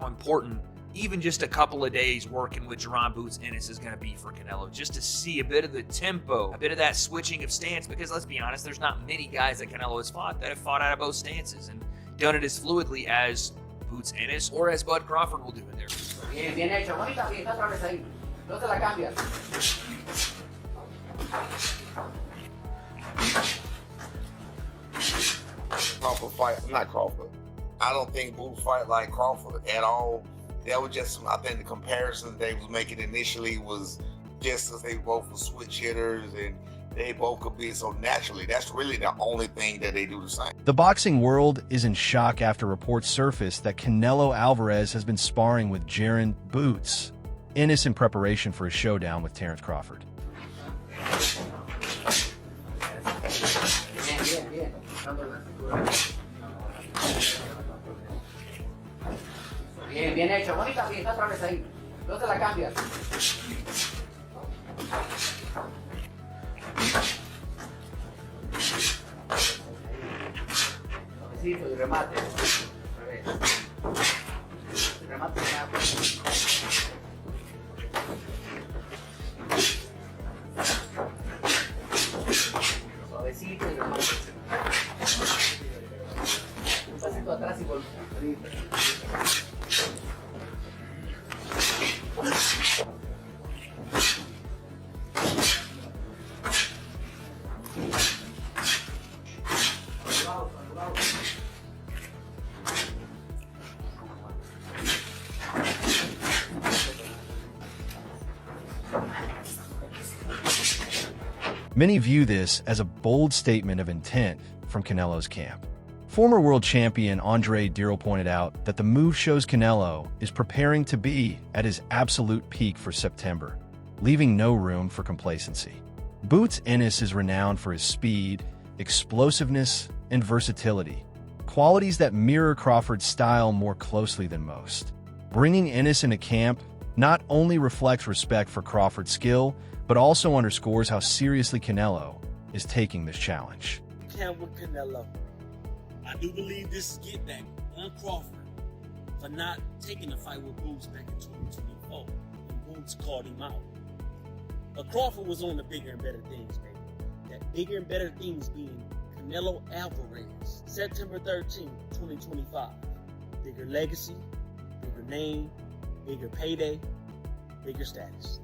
important even just a couple of days working with Jaron Boots Ennis is going to be for Canelo, just to see a bit of the tempo, a bit of that switching of stance, because let's be honest, there's not many guys that Canelo has fought that have fought out of both stances and done it as fluidly as Boots Ennis or as Bud Crawford will do in there. Bien, bien hecho, bonita, bien, otra vez ahí. No te la cambias. Crawford fight, not Crawford. I don't think Boots fight like Crawford at all. That was just, I think the comparisons they was making initially was just as they both were switch hitters and they both could be so naturally. That's really the only thing that they do the same. The boxing world is in shock after reports surfaced that Canelo Alvarez has been sparring with Jaron Boots Ennis in preparation for his showdown with Terence Crawford. Bien, bien hecho, bonita, bien, otra vez ahí. No te la cambias. Suavecito y remate. Remate rápido. Suavecito y remate. Un pasito atrás y volvemos. Many view this as a bold statement of intent from Canelo's camp. Former world champion Andre Dirrell pointed out that the move shows Canelo is preparing to be at his absolute peak for September, leaving no room for complacency. Boots Ennis is renowned for his speed, explosiveness, and versatility, qualities that mirror Crawford's style more closely than most. Bringing Ennis into camp not only reflects respect for Crawford's skill, but also underscores how seriously Canelo is taking this challenge. With Canelo, I do believe this is get back on Crawford for not taking the fight with Boots back in 2024 when Boots called him out. But Crawford was on the bigger and better things, baby. That bigger and better things being Canelo Alvarez, September 13, 2025. Bigger legacy, bigger name, bigger payday, bigger status.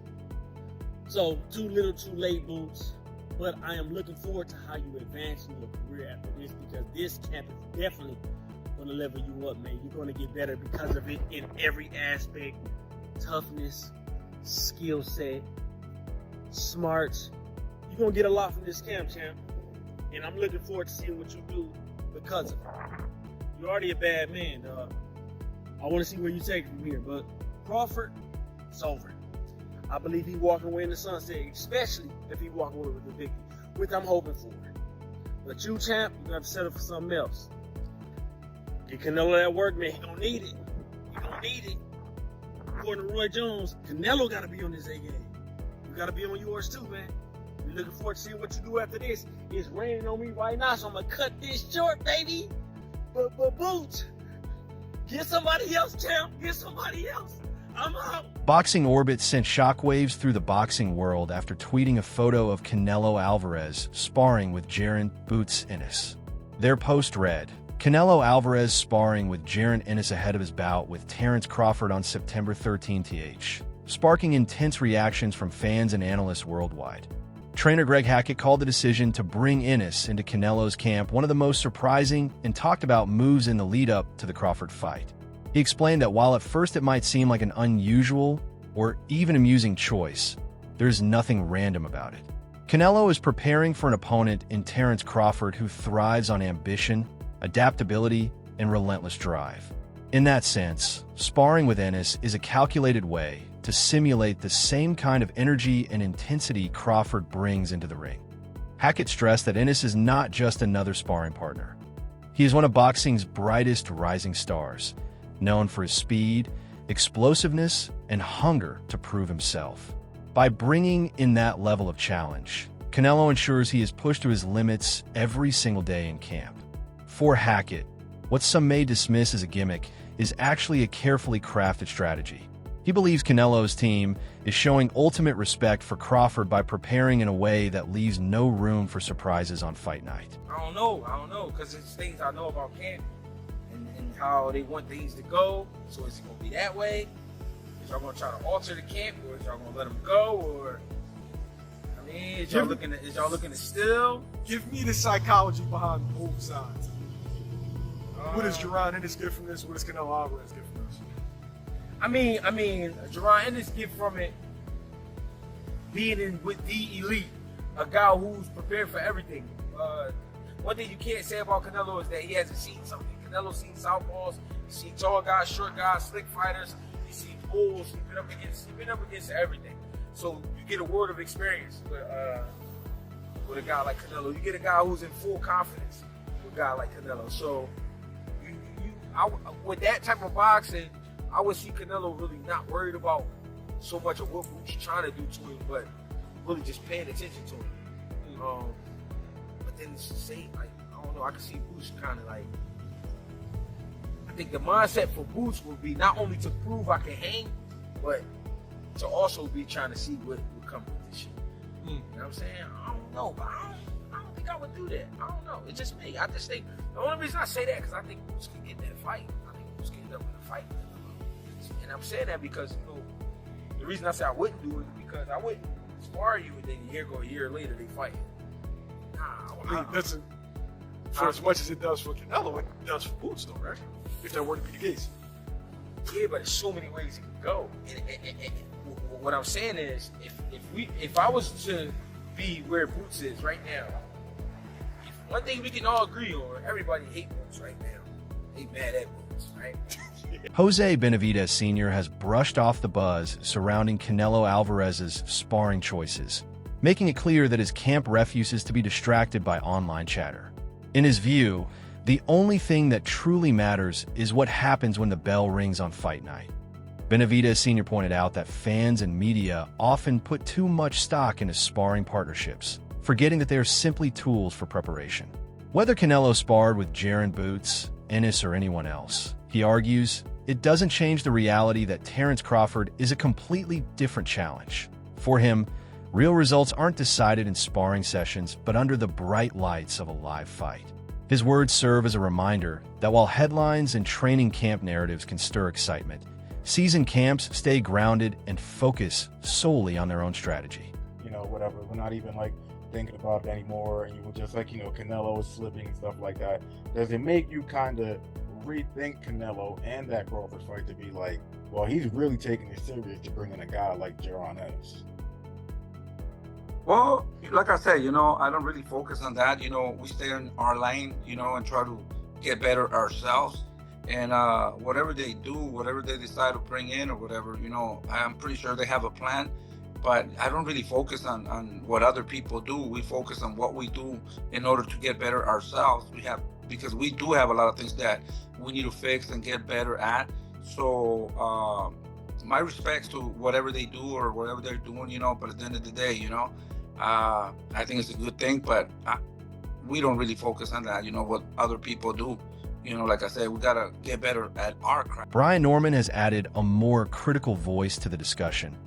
So, too little, too late, Boots. But I am looking forward to how you advance in your career after this, because this camp is definitely going to level you up, man. You're going to get better because of it in every aspect. Toughness, skill set, smarts. You're going to get a lot from this camp, champ. And I'm looking forward to seeing what you do because of it. You're already a bad man, dog. I want to see where you take it from here. But Crawford, it's over. I believe he walking away in the sunset, especially if he walking away with the victory, which I'm hoping for. But you, champ, you got to settle for something else. Get Canelo that work, man. He don't need it. He don't need it. According to Roy Jones, Canelo got to be on his A game. You got to be on yours too, man. We're looking forward to seeing what you do after this. It's raining on me right now, so I'm going to cut this short, baby. But Boots, get somebody else, champ. Get somebody else. I'm out. Boxing Orbit sent shockwaves through the boxing world after tweeting a photo of Canelo Alvarez sparring with Jaron Boots Ennis. Their post read, Canelo Alvarez sparring with Jaron Ennis ahead of his bout with Terence Crawford on September 13th, sparking intense reactions from fans and analysts worldwide. Trainer Greg Hackett called the decision to bring Ennis into Canelo's camp one of the most surprising and talked about moves in the lead-up to the Crawford fight. He explained that while at first it might seem like an unusual or even amusing choice, there's nothing random about it. Canelo is preparing for an opponent in Terence Crawford who thrives on ambition, adaptability, and relentless drive. In that sense, sparring with Ennis is a calculated way to simulate the same kind of energy and intensity Crawford brings into the ring. Hackett stressed that Ennis is not just another sparring partner. He is one of boxing's brightest rising stars, known for his speed, explosiveness, and hunger to prove himself. By bringing in that level of challenge, Canelo ensures he is pushed to his limits every single day in camp. For Hackett, what some may dismiss as a gimmick is actually a carefully crafted strategy. He believes Canelo's team is showing ultimate respect for Crawford by preparing in a way that leaves no room for surprises on fight night. I don't know, because it's things I know about camp and how they want things to go. So is it going to be that way? Is y'all going to try to alter the camp, or is y'all going to let them go? Or, I mean, is y'all looking to still? Give me the psychology behind both sides. What does Jaron Ennis get from this? What does Canelo Alvarez get from this? I mean, Jaron Ennis get from it being in with the elite, a guy who's prepared for everything. One thing you can't say about Canelo is that he hasn't seen something. Canelo's seen southpaws, he's seen tall guys, short guys, slick fighters, he's seen bulls, he's been up against everything. So you get a word of experience with a guy like Canelo. You get a guy who's in full confidence with a guy like Canelo. So with that type of boxing, I would see Canelo really not worried about so much of what Boots trying to do to him, but really just paying attention to him. But then it's the same, like, I don't know, I can see Boots kind of like, I think the mindset for Boots would be not only to prove I can hang, but to also be trying to see what would come with this shit. You know what I'm saying? I don't know, but I don't think I would do that. I don't know. It's just me. I just think, the only reason I say that because I think Boots can get that fight. I think Boots can end up in a fight. And I'm saying that because, you know, the reason I say I wouldn't do it is because I wouldn't spar you and then a year later they fight. I mean, that's for as much as it does for Canelo, it does for Boots, though, right? If that were to be the case. Yeah, but there's so many ways it can go. And what I'm saying is, if I was to be where Boots is right now, one thing we can all agree on, everybody hate Boots right now. They mad at Boots, right? Jose Benavidez Sr. has brushed off the buzz surrounding Canelo Alvarez's sparring choices, making it clear that his camp refuses to be distracted by online chatter. In his view, the only thing that truly matters is what happens when the bell rings on fight night. Benavidez Sr. pointed out that fans and media often put too much stock into sparring partnerships, forgetting that they are simply tools for preparation. Whether Canelo sparred with Jaron Boots, Ennis, or anyone else, he argues, it doesn't change the reality that Terence Crawford is a completely different challenge. For him, real results aren't decided in sparring sessions, but under the bright lights of a live fight. His words serve as a reminder that while headlines and training camp narratives can stir excitement, seasoned camps stay grounded and focus solely on their own strategy. You know, whatever, we're not even like thinking about it anymore, and you were just like, you know, Canelo is slipping and stuff like that. Does it make you kind of rethink Canelo and that Crawford fight to be like, well, he's really taking it serious to bring in a guy like Jaron Ennis? Well, like I said, you know, I don't really focus on that. You know, we stay in our lane, you know, and try to get better ourselves. And whatever they do, whatever they decide to bring in or whatever, you know, I'm pretty sure they have a plan. But I don't really focus on what other people do. We focus on what we do in order to get better ourselves. Because we do have a lot of things that we need to fix and get better at. So my respects to whatever they do or whatever they're doing, you know, but at the end of the day, you know, I think it's a good thing, but we don't really focus on that, you know, what other people do. You know, like I said, we got to get better at our craft. Brian Norman has added a more critical voice to the discussion,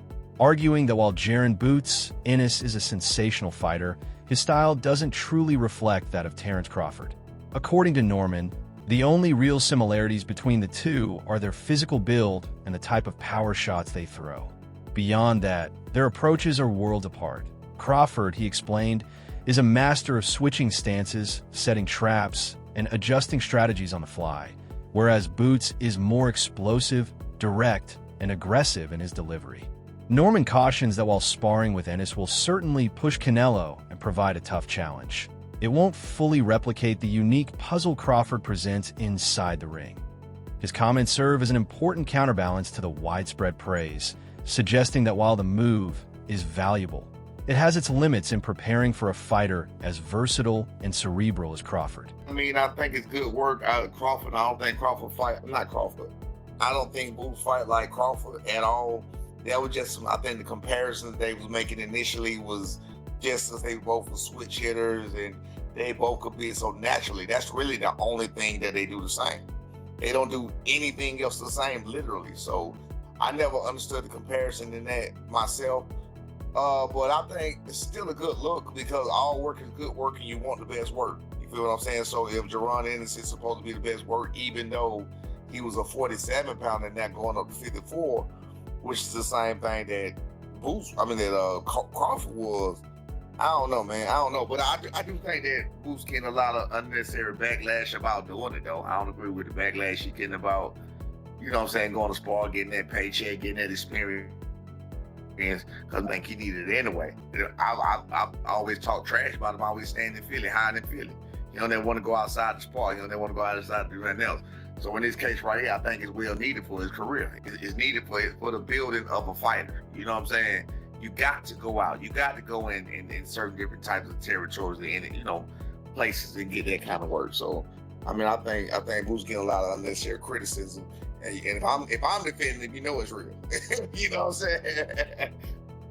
arguing that while Jaron Boots Ennis is a sensational fighter, his style doesn't truly reflect that of Terence Crawford. According to Norman, the only real similarities between the two are their physical build and the type of power shots they throw. Beyond that, their approaches are worlds apart. Crawford, he explained, is a master of switching stances, setting traps, and adjusting strategies on the fly, whereas Boots is more explosive, direct, and aggressive in his delivery. Norman cautions that while sparring with Ennis will certainly push Canelo and provide a tough challenge, it won't fully replicate the unique puzzle Crawford presents inside the ring. His comments serve as an important counterbalance to the widespread praise, suggesting that while the move is valuable, it has its limits in preparing for a fighter as versatile and cerebral as Crawford. I mean, I think it's good work out of Crawford. I don't think Crawford fight, not Crawford. I don't think Boots fight like Crawford at all. That was just, I think the comparisons they was making initially was just as they both were switch hitters and they both could be so naturally. That's really the only thing that they do the same. They don't do anything else the same, literally. So I never understood the comparison in that myself. But I think it's still a good look because all work is good work and you want the best work. You feel what I'm saying? So if Jaron Ennis is supposed to be the best work, even though he was a 47-pounder and now going up to 54, which is the same thing that Crawford was. I don't know, man. I don't know. But I do think that Boots getting a lot of unnecessary backlash about doing it, though. I don't agree with the backlash he's getting about, you know what I'm saying, going to spar, getting that paycheck, getting that experience. Because I think he needed it anyway. I always talk trash about him, always staying in Philly, hiding in Philly. You know, they want to go outside to spar. You know, they want to go outside to do anything else. So in this case right here, I think it's well needed for his career. It's needed for the building of a fighter. You know what I'm saying? You got to go out. You got to go in certain different types of territories and, you know, places and get that kind of work. So, I mean, I think Boots getting a lot of unnecessary criticism. And if I'm defending him, you know it's real. You know what I'm saying?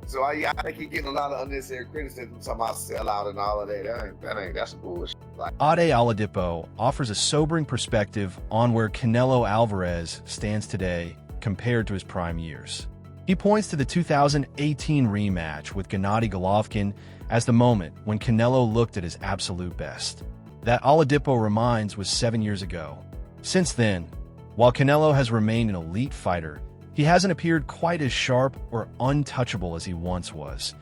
So I think he's getting a lot of unnecessary criticism, talking about sellout and all of that. That's some bullshit. Ade Oladipo offers a sobering perspective on where Canelo Alvarez stands today compared to his prime years. He points to the 2018 rematch with Gennady Golovkin as the moment when Canelo looked at his absolute best. That Oladipo reminds was 7 years ago. Since then, while Canelo has remained an elite fighter, he hasn't appeared quite as sharp or untouchable as he once was.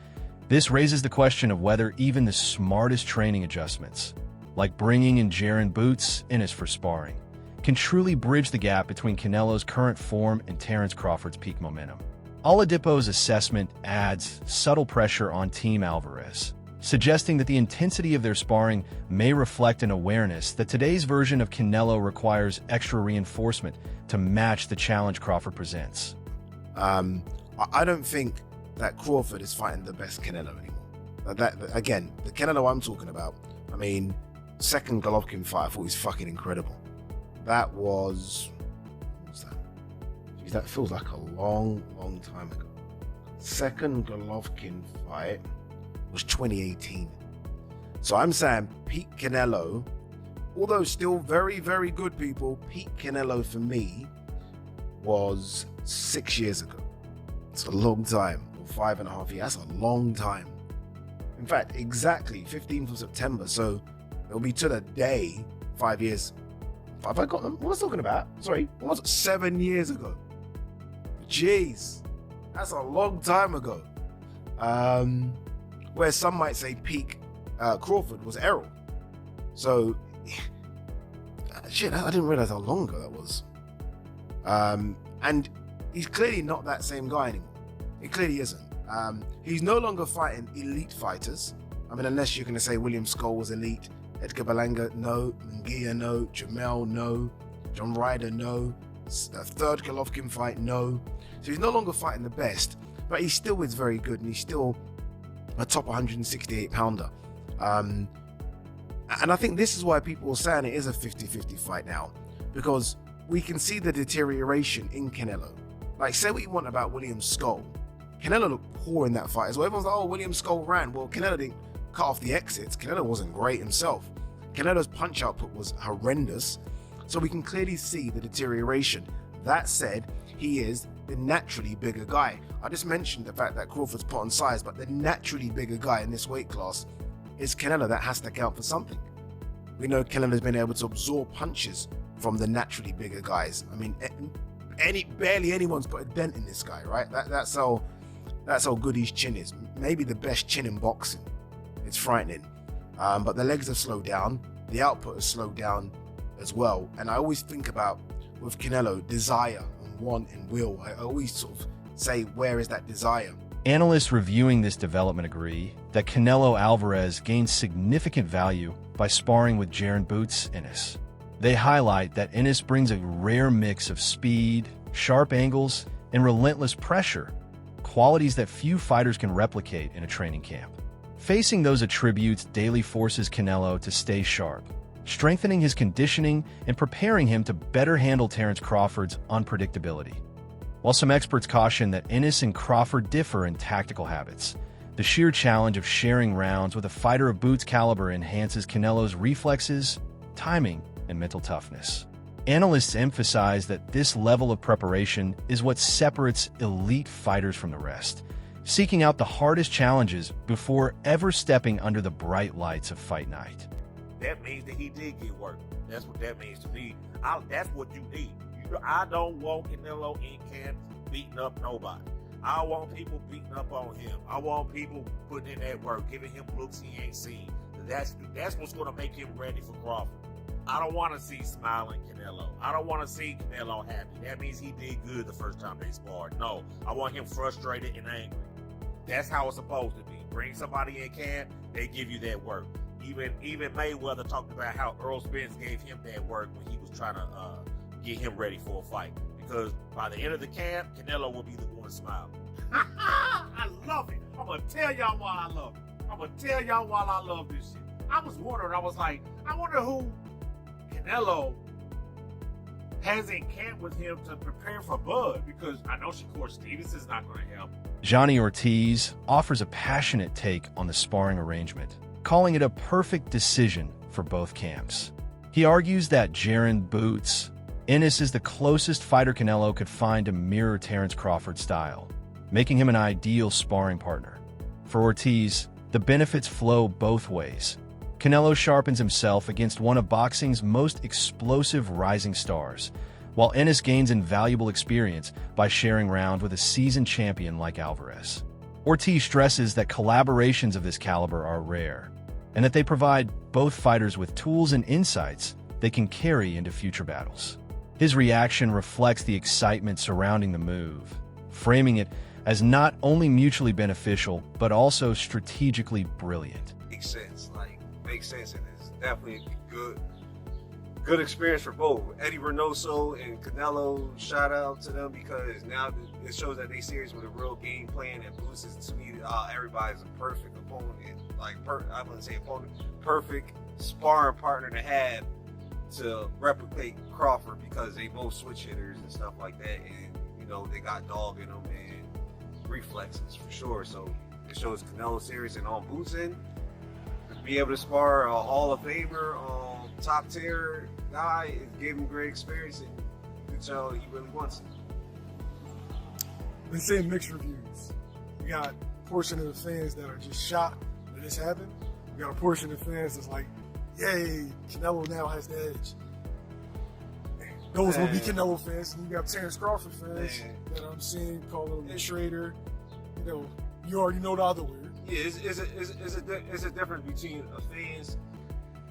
This raises the question of whether even the smartest training adjustments, like bringing in Jaron Ennis for sparring, can truly bridge the gap between Canelo's current form and Terence Crawford's peak momentum. Oladipo's assessment adds subtle pressure on Team Alvarez, suggesting that the intensity of their sparring may reflect an awareness that today's version of Canelo requires extra reinforcement to match the challenge Crawford presents. I don't think that Crawford is fighting the best Canelo anymore. Again, the Canelo I'm talking about, I mean, second Golovkin fight, I thought was fucking incredible. That was... what's that? Jeez, that feels like a long time ago. Second Golovkin fight was 2018. So I'm saying peak Canelo, although still very, very good people, peak Canelo for me was 6 years ago. It's a long time, or 5.5 years. That's a long time. In fact, exactly 15th of September. So it'll be to the day 5 years. Have I got them? What was I talking about? Sorry, what was it? 7 years ago. Jeez, that's a long time ago. Where some might say peak Crawford was Errol. So, shit, I didn't realize how long ago that was. And he's clearly not that same guy anymore. He clearly isn't. He's no longer fighting elite fighters. I mean, unless you're going to say William Skull was elite, Edgar Berlanga, no, Munguia, no, Jamel, no, John Ryder, no, third Golovkin fight, no. So he's no longer fighting the best, but he still is very good, and he's still a top 168 pounder. And I think this is why people are saying it is a 50-50 fight now, because we can see the deterioration in Canelo. Like, say what you want about William Skull. Canelo looked poor in that fight as well. Everyone's like, oh, William Skull ran. Well, Canelo didn't cut off the exits. Canelo wasn't great himself. Canelo's punch output was horrendous. So we can clearly see the deterioration. That said, he is the naturally bigger guy. I just mentioned the fact that Crawford's put on size, but the naturally bigger guy in this weight class is Canelo. That has to count for something. We know Canelo's been able to absorb punches from the naturally bigger guys. I mean, barely anyone's put a dent in this guy, right? That's how good his chin is. Maybe the best chin in boxing. It's frightening. But the legs have slowed down. The output has slowed down as well. And I always think about, with Canelo, desire and want and will. I always sort of say, where is that desire? Analysts reviewing this development agree that Canelo Alvarez gains significant value by sparring with Jaron Ennis. They highlight that Ennis brings a rare mix of speed, sharp angles, and relentless pressure, qualities that few fighters can replicate in a training camp. Facing those attributes daily forces Canelo to stay sharp, strengthening his conditioning and preparing him to better handle Terence Crawford's unpredictability. While some experts caution that Ennis and Crawford differ in tactical habits, the sheer challenge of sharing rounds with a fighter of Boots' caliber enhances Canelo's reflexes, timing, and mental toughness. Analysts emphasize that this level of preparation is what separates elite fighters from the rest, seeking out the hardest challenges before ever stepping under the bright lights of fight night. That means that he did get work. That's what that means to me. That's what you need. I don't want Canelo in camp beating up nobody. I want people beating up on him. I want people putting in that work, giving him looks he ain't seen. That's what's going to make him ready for Crawford. I don't want to see smiling Canelo. I don't want to see Canelo happy. That means he did good the first time they sparred. No, I want him frustrated and angry. That's how it's supposed to be. Bring somebody in camp, they give you that work. Even Mayweather talked about how Earl Spence gave him that work when he was trying to get him ready for a fight. Because by the end of the camp, Canelo will be the one smiling. I love it. I'm going to tell y'all why I love it. I'm going to tell y'all why I love this shit. I was wondering, I was like, I wonder who Canelo has in camp with him to prepare for Bud, because I know Shakur Stevenson's not going to help. Johnny Ortiz offers a passionate take on the sparring arrangement, calling it a perfect decision for both camps. He argues that Jaron "Boots" Ennis is the closest fighter Canelo could find to mirror Terence Crawford's style, making him an ideal sparring partner. For Ortiz, the benefits flow both ways. Canelo sharpens himself against one of boxing's most explosive rising stars, while Ennis gains invaluable experience by sharing round with a seasoned champion like Alvarez. Ortiz stresses that collaborations of this caliber are rare, and that they provide both fighters with tools and insights they can carry into future battles. His reaction reflects the excitement surrounding the move, framing it as not only mutually beneficial, but also strategically brilliant. Makes sense, and it's definitely a good experience for both. Eddie Reynoso and Canelo, shout out to them, because now it shows that they serious with a real game plan, and Boots is, to me, everybody's a perfect opponent. I wouldn't say opponent, perfect sparring partner to have to replicate Crawford, because they both switch hitters and stuff like that, and they got dog in them and reflexes for sure. So it shows Canelo serious, and on Boots end, to be able to spar a Hall of Famer, top tier guy, it gave him great experience, and you can tell he really wants it. Been seeing mixed reviews. You got a portion of the fans that are just shocked that this happened. You got a portion of the fans that's like, yay, Canelo now has the edge. Those will be Canelo fans. And you got Terence Crawford fans that I'm seeing calling him a traitor. You already know the other word. Yeah, it's a difference between fans.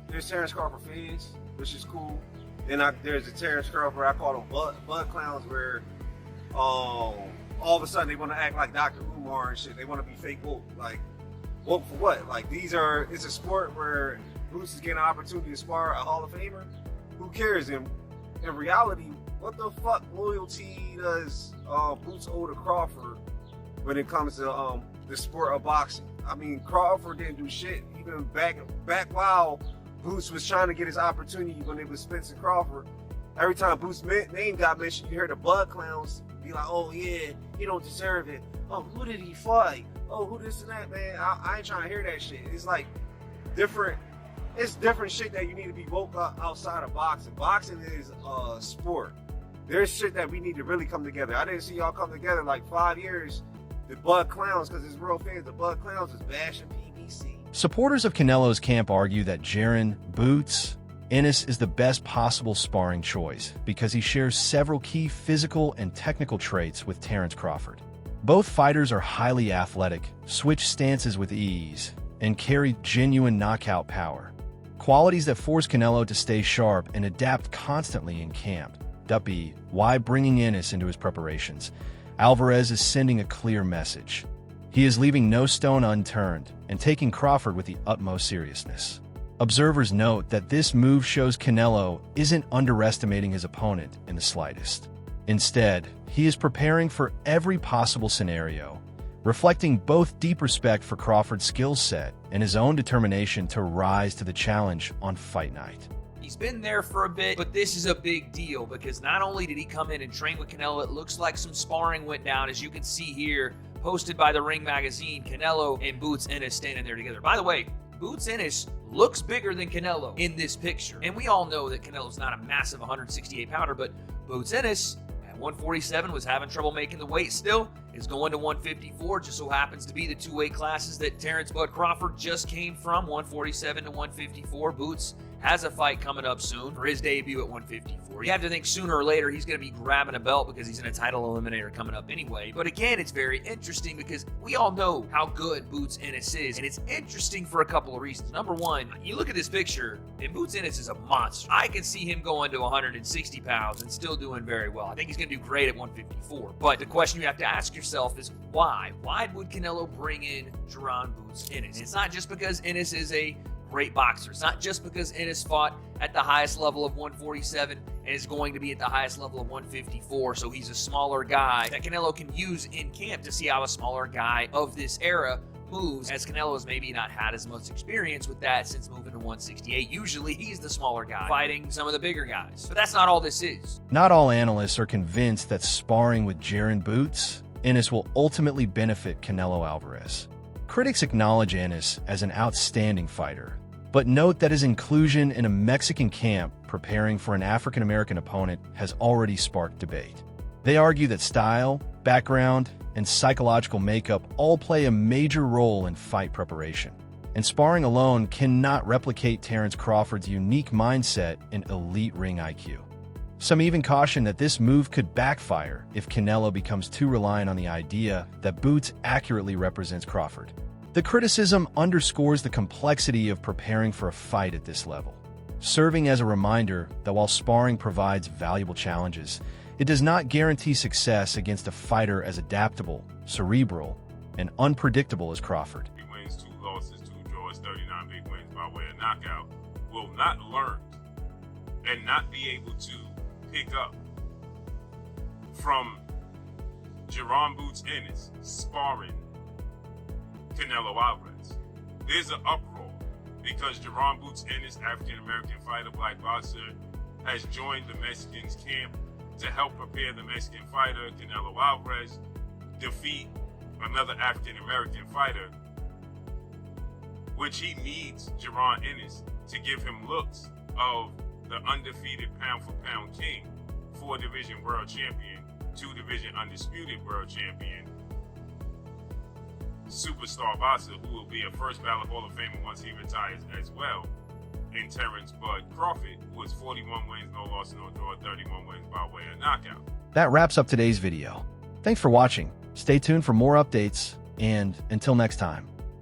There's Terence Crawford fans, which is cool. Then there's the Terence Crawford, I call them bud clowns, where all of a sudden they want to act like Dr. Umar and shit. They want to be fake woke. Like, woke for what? Like, it's a sport where Boots is getting an opportunity to spar a Hall of Famer. Who cares? In reality, what the fuck loyalty does Boots owe to Crawford when it comes to the sport of boxing? I mean, Crawford didn't do shit even back while Boots was trying to get his opportunity when it was Spence and Crawford. Every time Boots' name got mentioned, you heard the bud clowns be like, oh yeah, he don't deserve it. Oh, who did he fight? Oh, who this and that, man? I ain't trying to hear that shit. It's like different shit that you need to be woke up outside of boxing. Boxing is a sport. There's shit that we need to really come together. I didn't see y'all come together like 5 years. The bud clowns, because it's real fans, the bud clowns is bashing PBC. Supporters of Canelo's camp argue that Jaron "Boots" Ennis is the best possible sparring choice because he shares several key physical and technical traits with Terence Crawford. Both fighters are highly athletic, switch stances with ease, and carry genuine knockout power, qualities that force Canelo to stay sharp and adapt constantly in camp. Why bringing Ennis into his preparations? Alvarez is sending a clear message. He is leaving no stone unturned and taking Crawford with the utmost seriousness. Observers note that this move shows Canelo isn't underestimating his opponent in the slightest. Instead, he is preparing for every possible scenario, reflecting both deep respect for Crawford's skill set and his own determination to rise to the challenge on fight night. He's been there for a bit, but this is a big deal because not only did he come in and train with Canelo, it looks like some sparring went down, as you can see here, posted by the Ring Magazine, Canelo and Boots Ennis standing there together. By the way, Boots Ennis looks bigger than Canelo in this picture. And we all know that Canelo's not a massive 168 pounder, but Boots Ennis at 147 was having trouble making the weight still, is going to 154, just so happens to be the two weight classes that Terence Bud Crawford just came from, 147 to 154. Boots has a fight coming up soon for his debut at 154. You have to think sooner or later he's going to be grabbing a belt because he's in a title eliminator coming up anyway. But again, it's very interesting because we all know how good Boots Ennis is, and it's interesting for a couple of reasons. Number one, you look at this picture, and Boots Ennis is a monster. I can see him going to 160 pounds and still doing very well. I think he's going to do great at 154. But the question you have to ask yourself is why? Why would Canelo bring in Jaron Boots Ennis? It's not just because Ennis is a great boxer. It's not just because Ennis fought at the highest level of 147 and is going to be at the highest level of 154, so he's a smaller guy that Canelo can use in camp to see how a smaller guy of this era moves, as Canelo has maybe not had as much experience with that since moving to 168. Usually he's the smaller guy fighting some of the bigger guys. But that's not all this is. Not all analysts are convinced that sparring with Jaron Boots Ennis will ultimately benefit Canelo Alvarez. Critics acknowledge Ennis as an outstanding fighter, but note that his inclusion in a Mexican camp preparing for an African-American opponent has already sparked debate. They argue that style, background, and psychological makeup all play a major role in fight preparation, and sparring alone cannot replicate Terence Crawford's unique mindset and elite ring IQ. Some even caution that this move could backfire if Canelo becomes too reliant on the idea that Boots accurately represents Crawford. The criticism underscores the complexity of preparing for a fight at this level, serving as a reminder that while sparring provides valuable challenges, it does not guarantee success against a fighter as adaptable, cerebral, and unpredictable as Crawford. 3 wins, 2 losses, 2 draws, 39 big wins by way of knockout, will not learn and not be able to pick up from Jaron Boots Ennis sparring Canelo Alvarez. There's an uproar because Jaron Boots Ennis, African-American fighter, black boxer, has joined the Mexicans camp to help prepare the Mexican fighter, Canelo Alvarez, defeat another African-American fighter, which he needs Jaron Ennis to give him looks of the undefeated pound-for-pound king, 4-division world champion, 2-division undisputed world champion, superstar boxer who will be a first ballot Hall of Famer once he retires as well, in Terence Bud Crawford, who has 41 wins, no loss, no draw, 31 wins by way of knockout. That wraps up today's video. Thanks for watching. Stay tuned for more updates, and until next time.